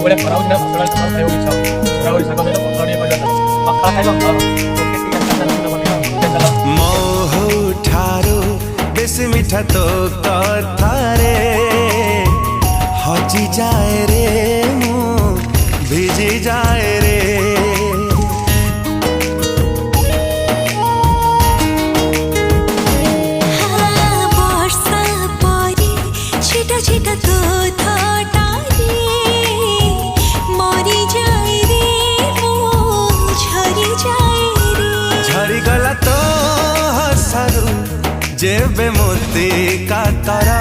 जो बड़े खराब है पकड़ के खाओ इच्छा खराब इच्छा को मेरे पकड़ नहीं कर पकड़ खाइलो ओके ठीक है चल बनिया मोह ठारो बेसी मिठा तो कथारे हजी जाए रे मु भिजी जाए रे छिटा तो थटारे मरी जाए रे मो झरी जाए रे झरी गला तो हसरू जेबे मोती का तारा